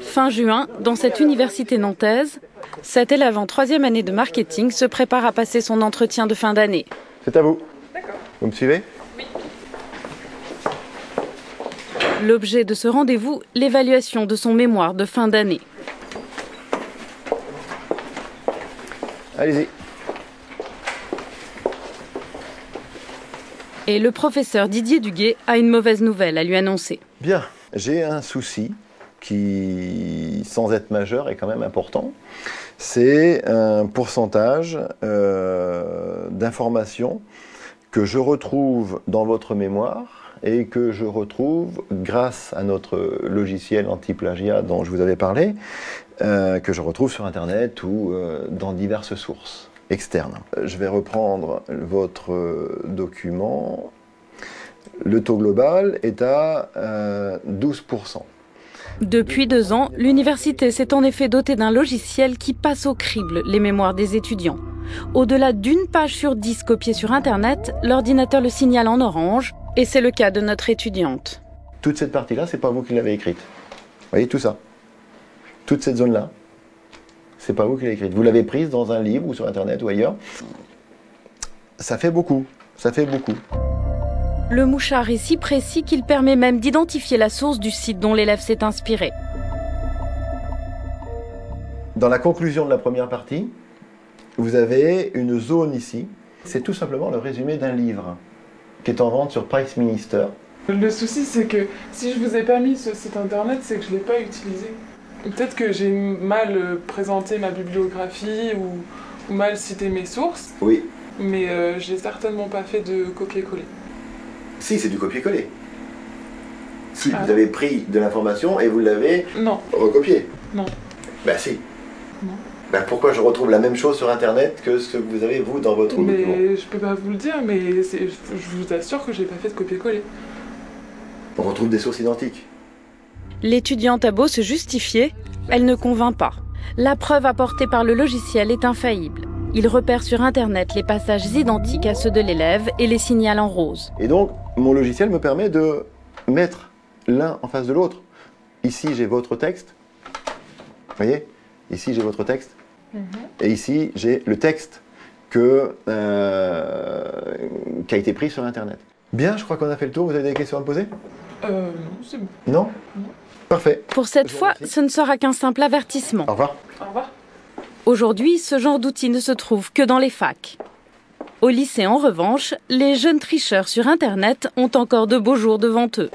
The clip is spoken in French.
Fin juin, dans cette université nantaise, cet élève en 3e année de marketing se prépare à passer son entretien de fin d'année. C'est à vous. D'accord. Vous me suivez? Oui. L'objet de ce rendez-vous, l'évaluation de son mémoire de fin d'année. Allez-y. Et le professeur Didier Duguet a une mauvaise nouvelle à lui annoncer. Bien, j'ai un souci qui, sans être majeur, est quand même important. C'est un pourcentage d'informations que je retrouve dans votre mémoire et que je retrouve grâce à notre logiciel anti-plagiat dont je vous avais parlé, que je retrouve sur Internet ou dans diverses sources externes. Je vais reprendre votre document. Le taux global est à 12%. Depuis 2 ans, l'université s'est en effet dotée d'un logiciel qui passe au crible les mémoires des étudiants. Au-delà d'1 page sur 10 copiée sur Internet, l'ordinateur le signale en orange, et c'est le cas de notre étudiante. Toute cette partie-là, c'est pas vous qui l'avez écrite. Vous voyez tout ça? Toute cette zone-là, c'est pas vous qui l'avez écrite. Vous l'avez prise dans un livre ou sur Internet ou ailleurs. Ça fait beaucoup. Ça fait beaucoup. Le mouchard est si précis qu'il permet même d'identifier la source du site dont l'élève s'est inspiré. Dans la conclusion de la première partie, vous avez une zone ici. C'est tout simplement le résumé d'un livre qui est en vente sur Price Minister. Le souci, c'est que si je vous ai pas mis ce site internet, c'est que je ne l'ai pas utilisé. Peut-être que j'ai mal présenté ma bibliographie ou mal cité mes sources. Oui. Mais j'ai certainement pas fait de copier-coller. Si, c'est du copier-coller. Si, vous avez pris de l'information et vous l'avez recopié. Non. Ben si. Non. Ben pourquoi je retrouve la même chose sur Internet que ce que vous avez, vous, dans votre document? Mais je peux pas vous le dire, mais je vous assure que j'ai pas fait de copier-coller. On retrouve des sources identiques. L'étudiante a beau se justifier, elle ne convainc pas. La preuve apportée par le logiciel est infaillible. Il repère sur Internet les passages identiques à ceux de l'élève et les signale en rose. Et donc, mon logiciel me permet de mettre l'un en face de l'autre. Ici, j'ai votre texte. Vous voyez? Ici, j'ai votre texte. Et ici, j'ai le texte qui a été pris sur Internet. Bien, je crois qu'on a fait le tour. Vous avez des questions à me poser? Non, c'est bon. Non? Parfait. Pour cette fois, ce ne sera qu'un simple avertissement. Au revoir. Au revoir. Aujourd'hui, ce genre d'outil ne se trouve que dans les facs. Au lycée, en revanche, les jeunes tricheurs sur Internet ont encore de beaux jours devant eux.